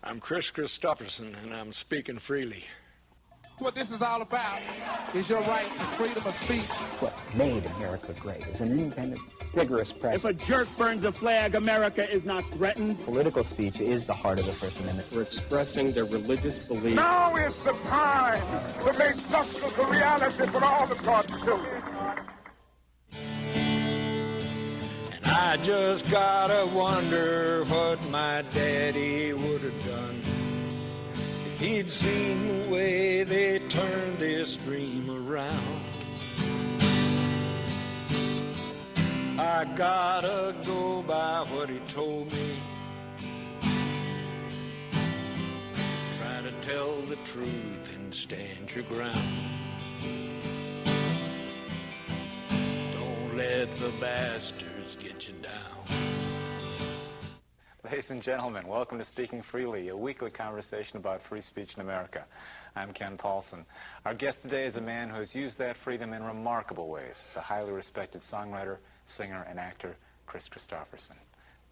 I'm Kris Kristofferson, and I'm speaking freely. What this is all about is your right to freedom of speech. What made America great is an independent, vigorous press. If a jerk burns a flag, America is not threatened. Political speech is the heart of the First Amendment. For expressing their religious beliefs. Now is the time to make justice a reality for all the God's children. And I just gotta wonder what my daddy would have done if he'd seen the way they turned this dream around. I gotta go by what he told me, try to tell the truth and stand your ground. Don't let the bastards get you down. Ladies and gentlemen, welcome to Speaking Freely, a weekly conversation about free speech in America. I'm Ken Paulson. Our guest today is a man who has used that freedom in remarkable ways, the highly respected songwriter, singer, and actor, Kris Kristofferson.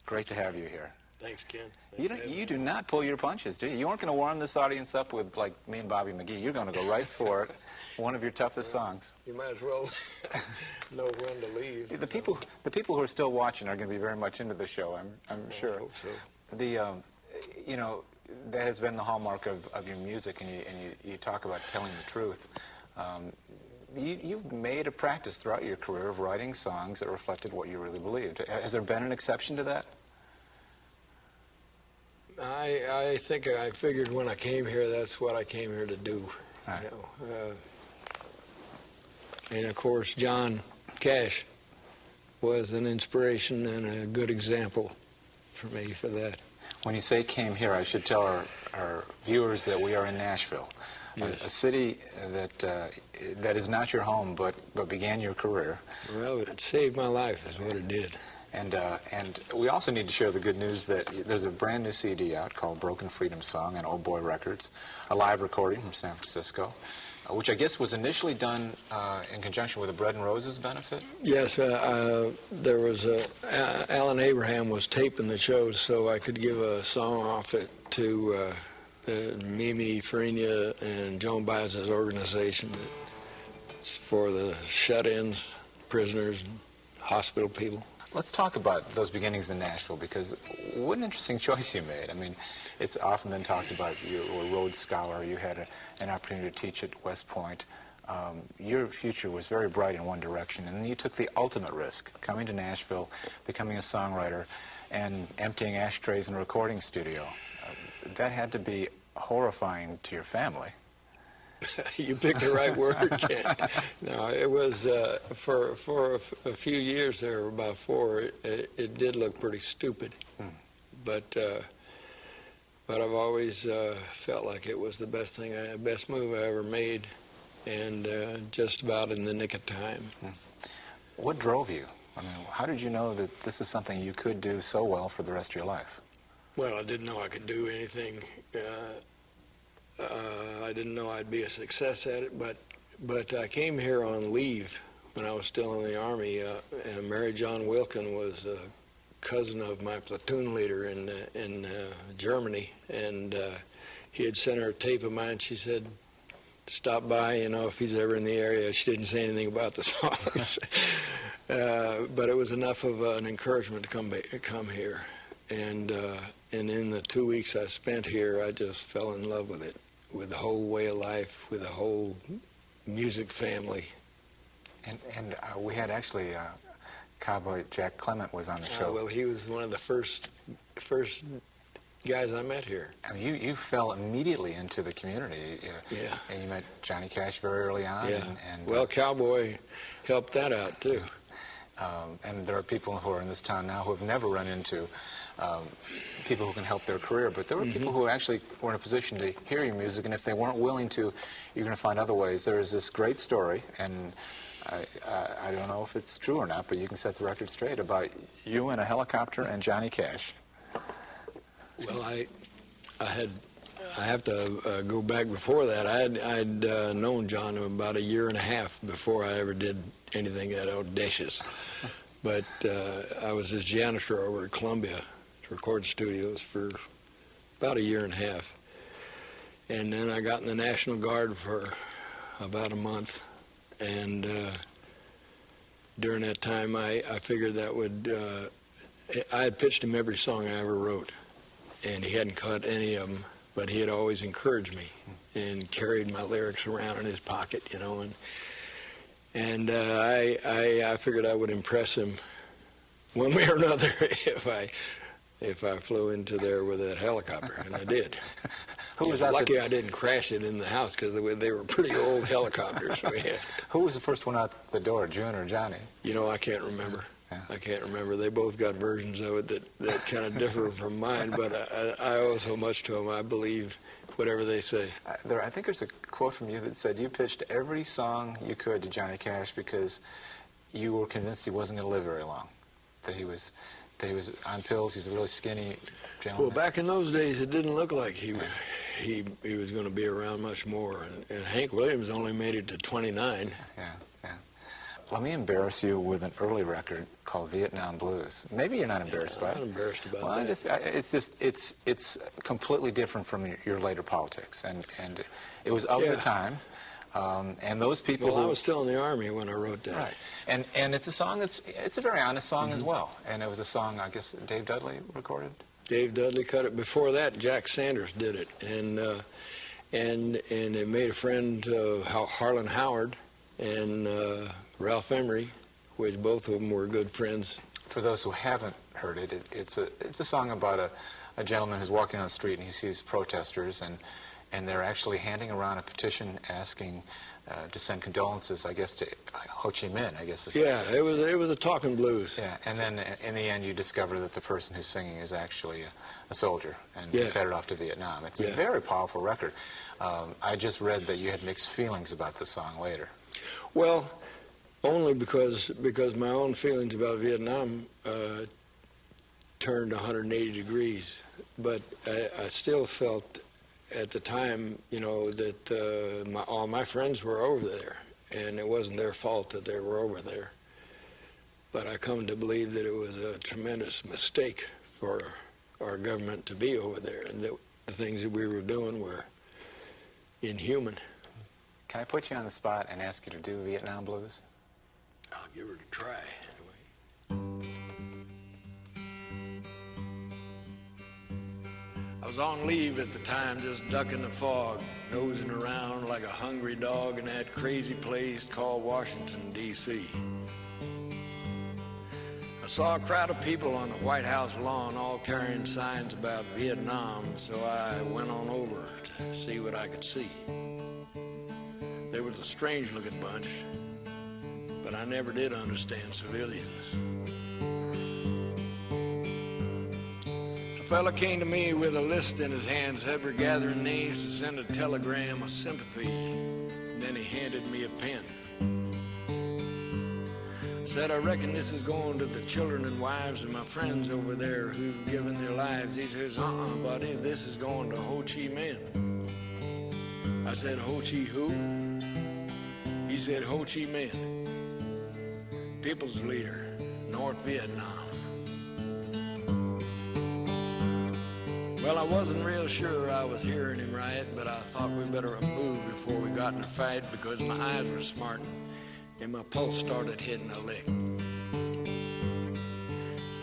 Great to have you here. Thanks, Ken. You do not pull your punches, do you? You weren't going to warm this audience up with, like, me and Bobby McGee. You're going to go right for it, one of your toughest songs. You might as well know when to leave. The people who are still watching are going to be very much into the show, I'm sure. I hope so. You know, that has been the hallmark of your music, and you talk about telling the truth. You've made a practice throughout your career of writing songs that reflected what you really believed. Has there been an exception to that? I think I figured when I came here, that's what I came here to do. Right. You know, and of course, John Cash was an inspiration and a good example for me for that. When you say came here, I should tell our viewers that we are in Nashville, yes. a city that is not your home, but began your career. Well, it saved my life is what it did. And we also need to share the good news that there's a brand new CD out called Broken Freedom Song on Old Boy Records, a live recording from San Francisco, which I guess was initially done in conjunction with the Bread and Roses benefit? Yes, there was Alan Abraham was taping the shows, so I could give a song off it to Mimi Farina and Joan Baez's organization for the shut-ins, prisoners, and hospital people. Let's talk about those beginnings in Nashville, because what an interesting choice you made. I mean, it's often been talked about you were a Rhodes Scholar, you had an opportunity to teach at West Point. Your future was very bright in one direction, and then you took the ultimate risk, coming to Nashville, becoming a songwriter, and emptying ashtrays in a recording studio. That had to be horrifying to your family. You picked the right word, Ken. No, it was, for a few years there, about 4, it did look pretty stupid. But I've always felt like it was the best move I ever made, and just about in the nick of time. What drove you? I mean, how did you know that this is something you could do so well for the rest of your life? Well, I didn't know I could do anything. I didn't know I'd be a success at it, but I came here on leave when I was still in the Army, and Mary John Wilkin was a cousin of my platoon leader in Germany, and he had sent her a tape of mine. She said, stop by, you know, if he's ever in the area. She didn't say anything about the songs, but it was enough of an encouragement to come here. And in the 2 weeks I spent here, I just fell in love with it, with the whole way of life, with the whole music family. And we had actually Cowboy Jack Clement was on the show. Well, he was one of the first guys I met here. I mean, you fell immediately into the community. Yeah. And you met Johnny Cash very early on. Yeah. And well, Cowboy helped that out too. And there are people who are in this town now who have never run into people who can help their career, but there were people who actually were in a position to hear your music, and if they weren't willing to, you're going to find other ways. There is this great story, and I don't know if it's true or not, but you can set the record straight about you in a helicopter and Johnny Cash. Well, I have to go back before that. I'd known John about 1.5 years before I ever did anything that audacious. But I was his janitor over at Columbia Record Studios for about a year and a half. And then I got in the National Guard for about a month. And during that time, I figured that would, I had pitched him every song I ever wrote. And he hadn't cut any of them, but he had always encouraged me and carried my lyrics around in his pocket, you know. And I figured I would impress him one way or another if I flew into there with that helicopter, and I did. Who was lucky I didn't crash it in the house, because they were pretty old helicopters we had. Who was the first one out the door, June or Johnny? You know, I can't remember. Yeah. I can't remember. They both got versions of it that kind of differ from mine, but I owe so much to them. I believe whatever they say. I think there's a quote from you that said you pitched every song you could to Johnny Cash because you were convinced he wasn't going to live very long, that he was on pills. He was a really skinny gentleman. Well, back in those days, it didn't look like he was going to be around much more. And Hank Williams only made it to 29. Yeah. Let me embarrass you with an early record called Vietnam Blues. Maybe you're not embarrassed by it. I'm not embarrassed about that. It's completely different from your later politics, and it was of the time. And those people. Well, I was still in the Army when I wrote that. Right. And it's a song it's a very honest song as well. And it was a song I guess Dave Dudley recorded. Dave Dudley cut it. Before that, Jack Sanders did it, and it made a friend, Harlan Howard, and Ralph Emery, which both of them were good friends. For those who haven't heard it, it's a song about a gentleman who's walking on the street and he sees protesters and they're actually handing around a petition asking to send condolences, I guess, to Ho Chi Minh, I guess. Yeah, it was a talking blues. Yeah, and then in the end you discover that the person who's singing is actually a soldier and he's headed off to Vietnam. It's a very powerful record. I just read that you had mixed feelings about the song later. Well, only because my own feelings about Vietnam turned 180 degrees. But I still felt at the time, you know, that all my friends were over there, and it wasn't their fault that they were over there. But I come to believe that it was a tremendous mistake for our government to be over there, and that the things that we were doing were inhuman. Can I put you on the spot and ask you to do Vietnam Blues? I'll give her a try, anyway. I was on leave at the time, just ducking the fog, nosing around like a hungry dog in that crazy place called Washington, D.C. I saw a crowd of people on the White House lawn all carrying signs about Vietnam, so I went on over to see what I could see. There was a strange-looking bunch, but I never did understand civilians. A fella came to me with a list in his hand, said we're gathering names to send a telegram of sympathy. Then he handed me a pen. Said, I reckon this is going to the children and wives of my friends over there who've given their lives. He says, buddy, this is going to Ho Chi Minh. I said, Ho Chi who? He said, Ho Chi Minh, people's leader, North Vietnam. Well, I wasn't real sure I was hearing him right, but I thought we better have moved before we got in a fight because my eyes were smarting and my pulse started hitting a lick.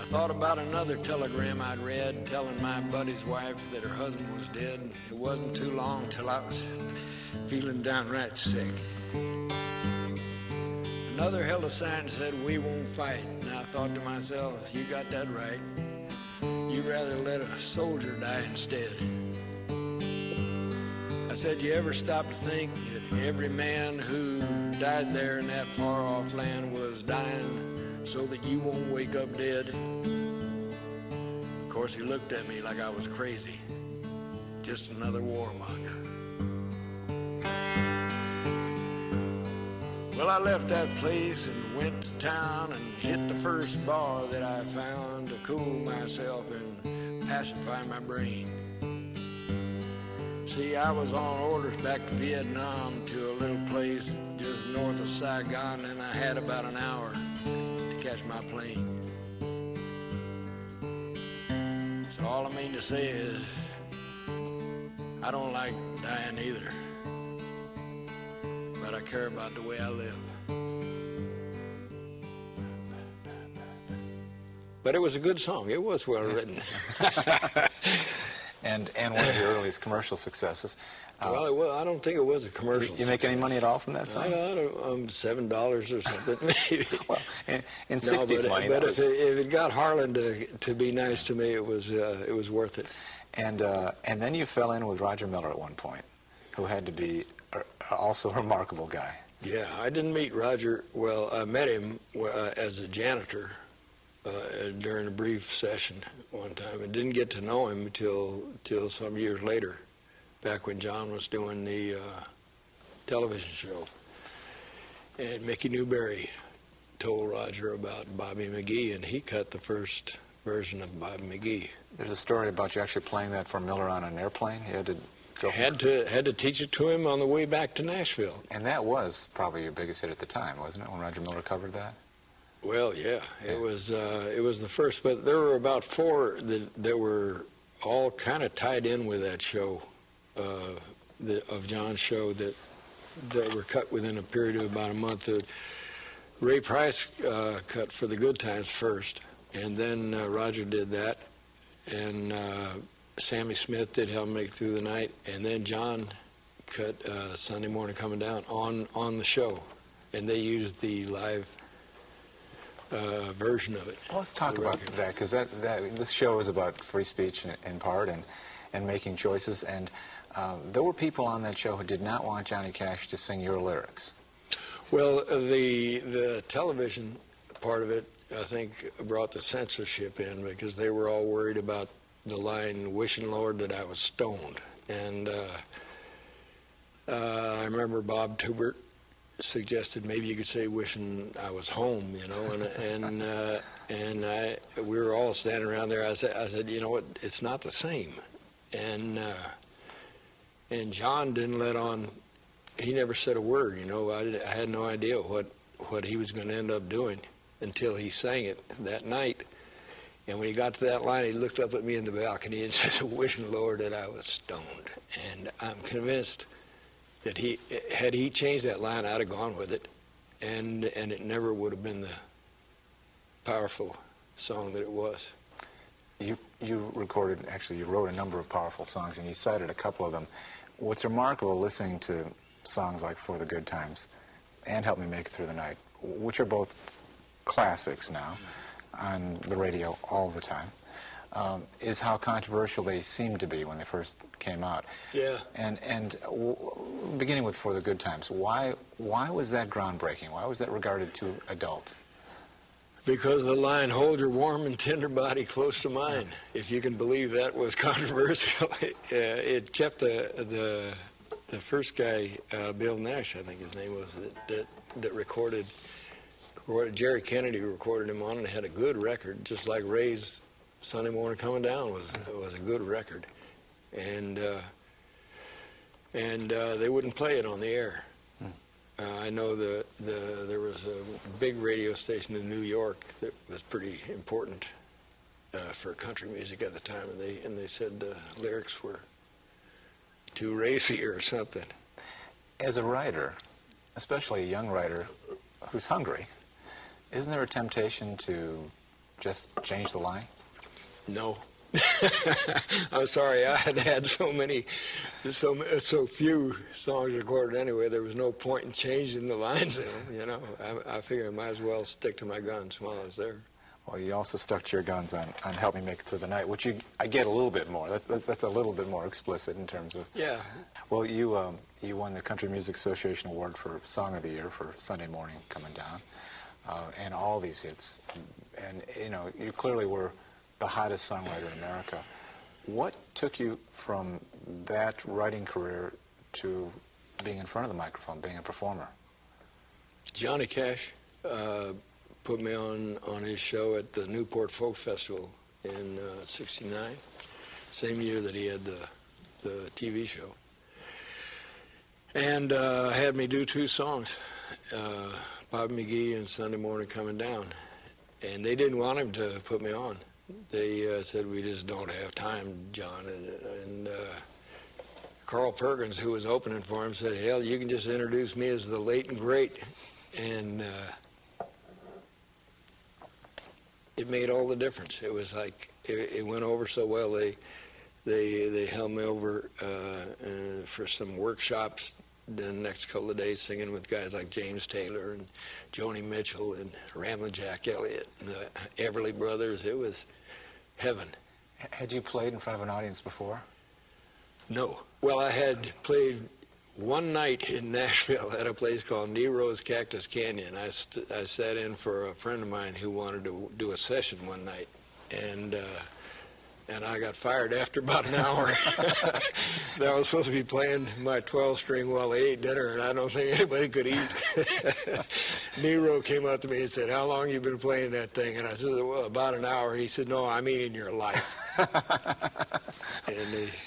I thought about another telegram I'd read telling my buddy's wife that her husband was dead. It wasn't too long till I was feeling downright sick. Another held a sign that said, we won't fight. And I thought to myself, you got that right. You'd rather let a soldier die instead. I said, you ever stop to think that every man who died there in that far-off land was dying so that you won't wake up dead? Of course, he looked at me like I was crazy. Just another warmonger. Well, I left that place and went to town and hit the first bar that I found to cool myself and pacify my brain. See, I was on orders back to Vietnam to a little place just north of Saigon, and I had about an hour to catch my plane. So all I mean to say is, I don't like dying either, but I care about the way I live. But it was a good song. It was well written. and one of your earliest commercial successes. Well, I don't think it was a commercial. You make any money at all from that song? I don't, $7 or something, maybe. Well, in 60s money, but that if was... it got Harlan to be nice to me, it was worth it. And then you fell in with Roger Miller at one point, who had to be also a remarkable guy. Yeah, I didn't meet Roger. Well, I met him as a janitor during a brief session one time, and didn't get to know him until some years later, back when John was doing the television show. And Mickey Newberry told Roger about Bobby McGee, and he cut the first version of Bobby McGee. There's a story about you actually playing that for Miller on an airplane. You had to go... Had to teach it to him on the way back to Nashville. And that was probably your biggest hit at the time, wasn't it, when Roger Miller covered that? Well, yeah. It was the first, but there were about 4 that were all kind of tied in with that show, of John's show, that were cut within a period of about a month. Ray Price cut For the Good Times first, and then Roger did that, and Sammy Smith did Help Me Make It Through the Night, and then John cut Sunday Morning Coming Down on the show, and they used the live version of it. Well, let's talk about that, because this show is about free speech in part, and making choices, and there were people on that show who did not want Johnny Cash to sing your lyrics. Well, the television part of it, I think, brought the censorship in, because they were all worried about the line, "Wishing, Lord, that I was stoned." And I remember Bob Tubert suggested maybe you could say "wishing I was home," you know, and we were all standing around there. I said, you know what, it's not the same. And John didn't let on. He never said a word, you know. I had no idea what he was going to end up doing until he sang it that night. And when he got to that line, he looked up at me in the balcony and said, "Wishing, Lord, that I was stoned." And I'm convinced that had he changed that line, I'd have gone with it, and it never would have been the powerful song that it was. You recorded, actually, you wrote a number of powerful songs, and you cited a couple of them. What's remarkable listening to songs like For the Good Times and Help Me Make It Through the Night, which are both classics now on the radio all the time, is how controversial they seemed to be when they first came out. Yeah. And beginning with For the Good Times, why was that groundbreaking? Why was that regarded too adult? Because the line, "Hold your warm and tender body close to mine," if you can believe that was controversial. It kept the first guy, Bill Nash, I think his name was, that recorded, Jerry Kennedy recorded him on, and had a good record, just like Ray's Sunday Morning Coming Down was a good record. And they wouldn't play it on the air. I know there was a big radio station in New York that was pretty important for country music at the time, and they said the lyrics were too racy or something. As a writer, especially a young writer who's hungry, isn't there a temptation to just change the line? No. I'm sorry, I had so few songs recorded anyway, there was no point in changing the lines in them, you know. I figured I might as well stick to my guns while I was there. Well, you also stuck to your guns on Help Me Make It Through the Night, which I get a little bit more. That's a little bit more explicit in terms of... Yeah. Well, you won the Country Music Association Award for Song of the Year for Sunday Morning Coming Down, and all these hits. And, you know, you clearly were the hottest songwriter in America. What took you from that writing career to being in front of the microphone, being a performer? Johnny Cash put me on his show at the Newport Folk Festival in '69, same year that he had the TV show. And had me do 2 songs, Bob McGee and Sunday Morning Coming Down. And they didn't want him to put me on. They said, "We just don't have time, John." Carl Perkins, who was opening for him, said, "Hell, you can just introduce me as the late and great," and it made all the difference. It was like it went over so well. They held me over for some workshops the next couple of days, singing with guys like James Taylor and Joni Mitchell and Ramblin' Jack Elliott and the Everly Brothers. It was heaven. Had you played in front of an audience before? No. Well, I had played one night in Nashville at a place called Nero's Cactus Canyon. I sat in for a friend of mine who wanted to do a session one night, and I got fired after about an hour. I was supposed to be playing my 12-string while they ate dinner, and I don't think anybody could eat. Nero came up to me and said, "How long you been playing that thing?" And I said, "Well, about an hour." He said, "No, I mean in your life."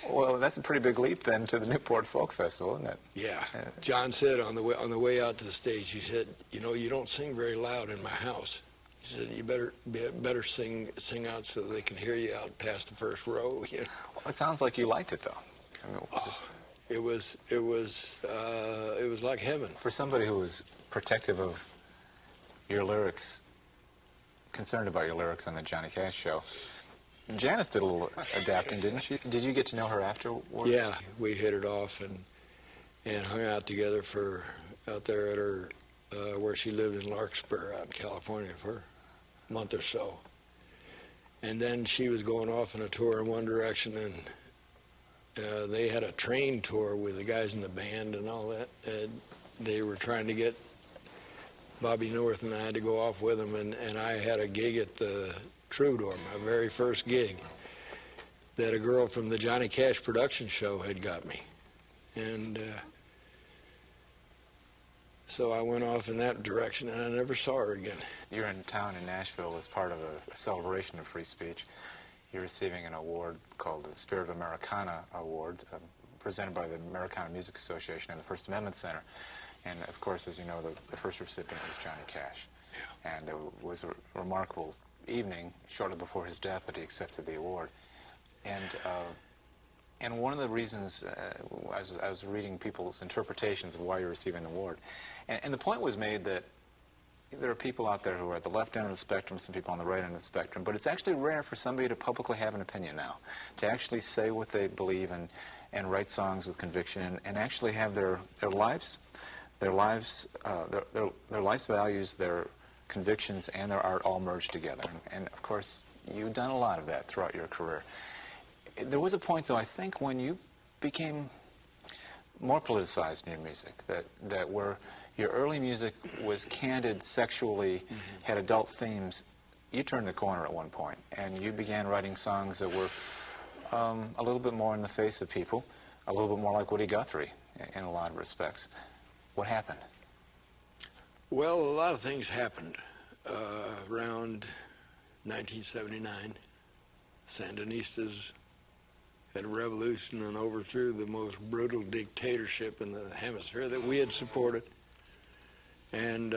Well, that's a pretty big leap then to the Newport Folk Festival, isn't it? Yeah. John said on the way out to the stage, he said, "You know, you don't sing very loud in my house." He said, "You better sing out so they can hear you out past the first row." You know? Well, it sounds like you liked it, though. I mean, it was like heaven. For somebody who was protective of your lyrics, concerned about your lyrics on the Johnny Cash show, Janis did a little adapting, didn't she? Did you get to know her afterwards? Yeah, we hit it off and hung out together out there at her where she lived in Larkspur out in California for a month or so. And then she was going off on a tour in one direction, and they had a train tour with the guys in the band and all that. And they were trying to get Bobby North, and I had to go off with them, and I had a gig at the Troubadour, my very first gig, that a girl from the Johnny Cash production show had got me. And so I went off in that direction, and I never saw her again. You're in town in Nashville as part of a celebration of free speech. You're receiving an award called the Spirit of Americana Award, presented by the Americana Music Association and the First Amendment Center. And, of course, as you know, the first recipient was Johnny Cash. Yeah. And it was a remarkable evening, shortly before his death, that he accepted the award. And one of the reasons, I was reading people's interpretations of why you're receiving the award, and the point was made that there are people out there who are at the left end of the spectrum, some people on the right end of the spectrum, but it's actually rare for somebody to publicly have an opinion now, to actually say what they believe and write songs with conviction and actually have their life's values, their convictions, and their art all merged together. And of course, you've done a lot of that throughout your career. There was a point, though, I think, when you became more politicized in your music, that where your early music was candid, sexually, had adult themes, you turned the corner at one point, and you began writing songs that were a little bit more in the face of people, a little bit more like Woody Guthrie in a lot of respects. What happened? Well, a lot of things happened around 1979. Sandinistas had a revolution and overthrew the most brutal dictatorship in the hemisphere that we had supported. And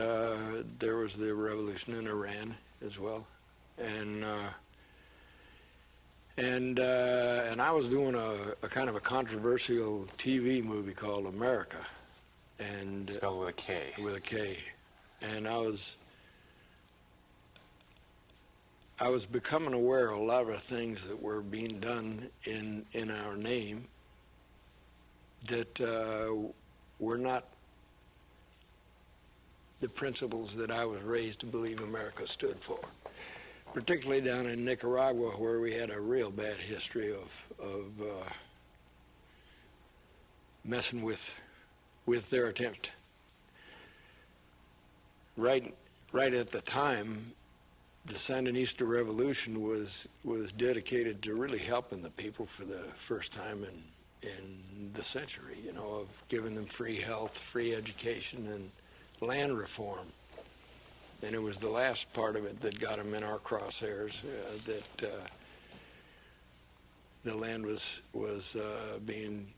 there was the revolution in Iran as well. And I was doing a kind of a controversial TV movie called America. And spelled with a K. With a K. And I was becoming aware of a lot of the things that were being done in our name that were not the principles that I was raised to believe America stood for. Particularly down in Nicaragua, where we had a real bad history of messing with their attempt. Right at the time, the Sandinista revolution was dedicated to really helping the people for the first time in the century, you know, of giving them free health, free education, and land reform. And it was the last part of it that got them in our crosshairs, that the land was being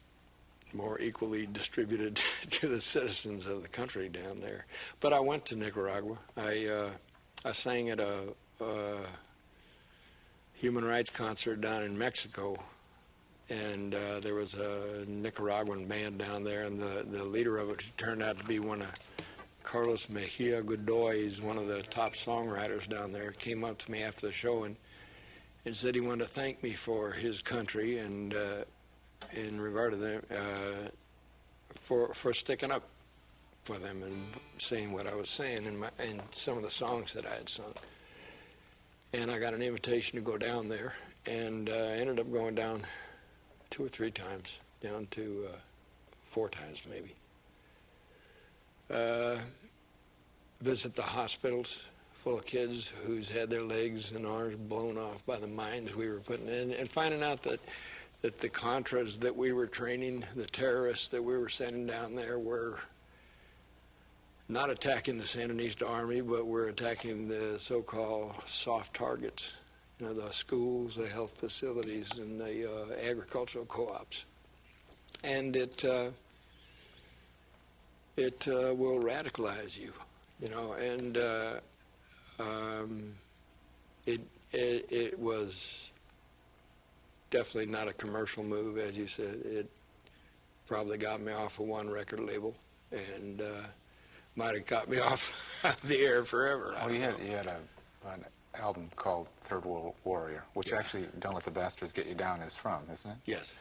more equally distributed to the citizens of the country down there. But I went to Nicaragua. I sang at a human rights concert down in Mexico and there was a Nicaraguan band down there, and the leader of it turned out to be one of Carlos Mejia Godoy's, one of the top songwriters down there. Came up to me after the show and said he wanted to thank me for his country and in regard to them, for sticking up for them and saying what I was saying in some of the songs that I had sung. And I got an invitation to go down there, and ended up going down 2 or 3 times, down to 4 times maybe. Visit the hospitals full of kids who's had their legs and arms blown off by the mines we were putting in, and finding out that the Contras that we were training, the terrorists that we were sending down there, were not attacking the Sandinista army, but were attacking the so-called soft targets, you know, the schools, the health facilities, and the agricultural co-ops. And it will radicalize you, you know, and it was definitely not a commercial move, as you said. It probably got me off of one record label, and might have got me off the air forever. Well, you had an album called Third World Warrior, which actually Don't Let the Bastards Get You Down is from, isn't it? Yes.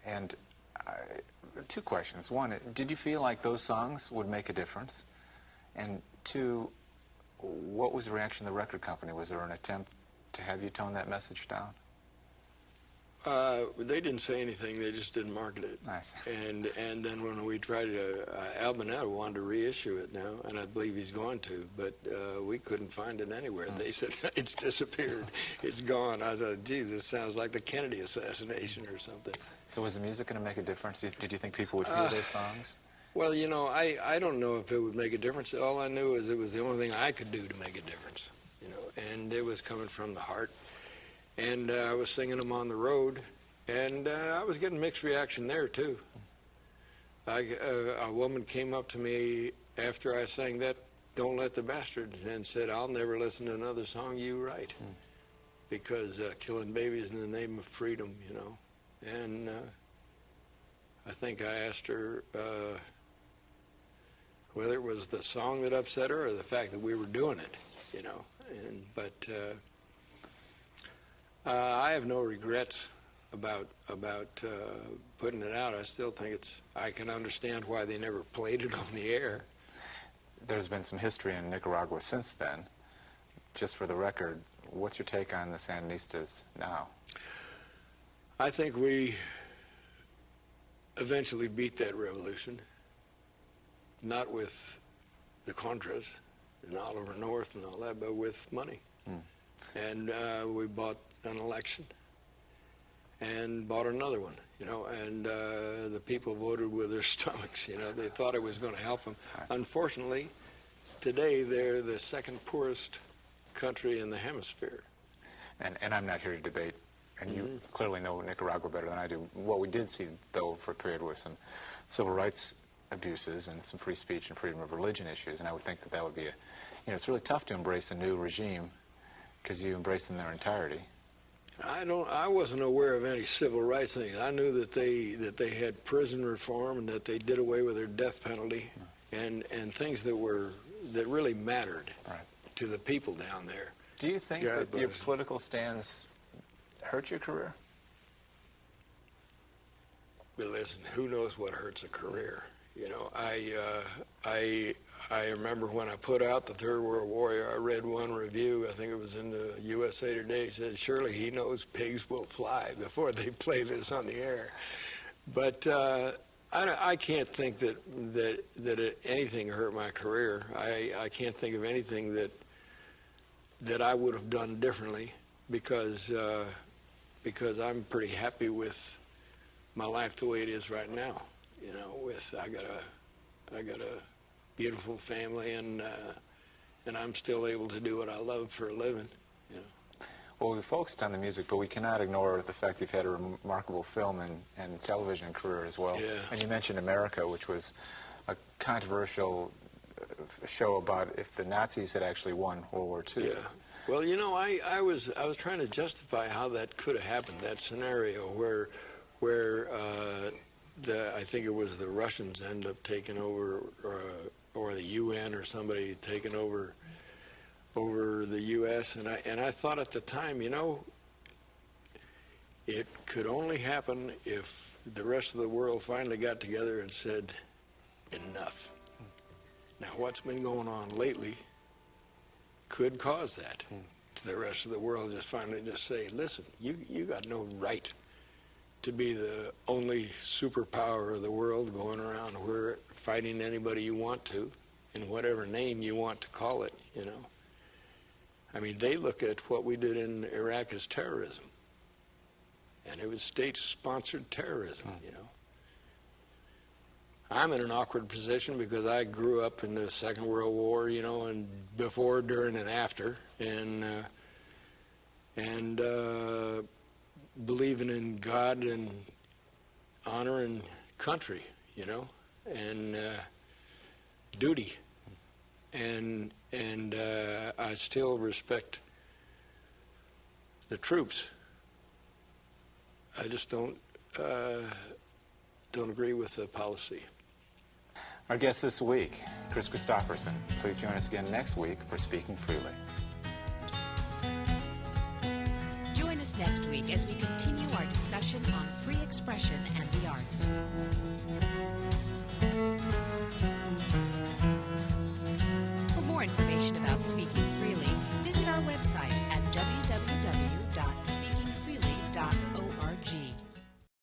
And 2 questions. 1, did you feel like those songs would make a difference? And 2, what was the reaction of the record company? Was there an attempt to have you tone that message down? They didn't say anything. They just didn't market it. Nice. And then when we tried to, Albinetta wanted to reissue it now, and I believe he's going to, but we couldn't find it anywhere. They said, it's disappeared. It's gone. I thought, geez, this sounds like the Kennedy assassination or something. So was the music going to make a difference? Did you think people would hear those songs? Well, you know, I don't know if it would make a difference. All I knew is it was the only thing I could do to make a difference, you know, and it was coming from the heart. And I was singing them on the road, and I was getting mixed reaction there, too. A woman came up to me after I sang that, Don't Let the Bastards, and said, I'll never listen to another song you write, because killing babies in the name of freedom, you know. And I think I asked her whether it was the song that upset her or the fact that we were doing it, you know. But I have no regrets about putting it out. I still think I can understand why they never played it on the air. There's been some history in Nicaragua since then. Just for the record, what's your take on the Sandinistas now? I think we eventually beat that revolution, not with the Contras and Oliver North and all that, but with money. And we bought an election and bought another one, you know, and the people voted with their stomachs, you know. They thought it was going to help them. Unfortunately, today they're the second poorest country in the hemisphere. And I'm not here to debate, and you clearly know Nicaragua better than I do. What we did see, though, for a period was some civil rights abuses and some free speech and freedom of religion issues, and I would think that would be you know, it's really tough to embrace a new regime because you embrace them in their entirety. I wasn't aware of any civil rights things. I knew that they had prison reform and that they did away with their death penalty, and things that really mattered to the people down there. Do you think that your political stands hurt your career? But listen, who knows what hurts a career? You know, I remember when I put out the Third World Warrior, I read one review, I think it was in the USA Today, it said, surely he knows pigs will fly before they play this on the air. But I can't think that anything hurt my career. I can't think of anything that I would have done differently, because I'm pretty happy with my life the way it is right now. You know, I got a beautiful family, and I'm still able to do what I love for a living. You know. Well, we focused on the music, but we cannot ignore the fact you've had a remarkable film and television career as well. Yeah. And you mentioned America, which was a controversial show about if the Nazis had actually won World War II. Yeah. Well, you know, I was trying to justify how that could have happened. That scenario where I think it was the Russians end up taking over, or the UN or somebody taking over the U.S. and I thought at the time, you know, it could only happen if the rest of the world finally got together and said, enough. Now, what's been going on lately could cause that. To the rest of the world just finally just say, listen, you got no right to be the only superpower of the world going around where fighting anybody you want to, in whatever name you want to call it, you know. I mean, they look at what we did in Iraq as terrorism. And it was state-sponsored terrorism, you know. I'm in an awkward position because I grew up in the Second World War, you know, and before, during, and after, and believing in God and honor and country, you know, and duty, and I still respect the troops. I just don't agree with the policy. Our guest this week, Kris Kristofferson. Please join us again next week for Speaking Freely. Join us next week as we continue our discussion on free expression and the arts.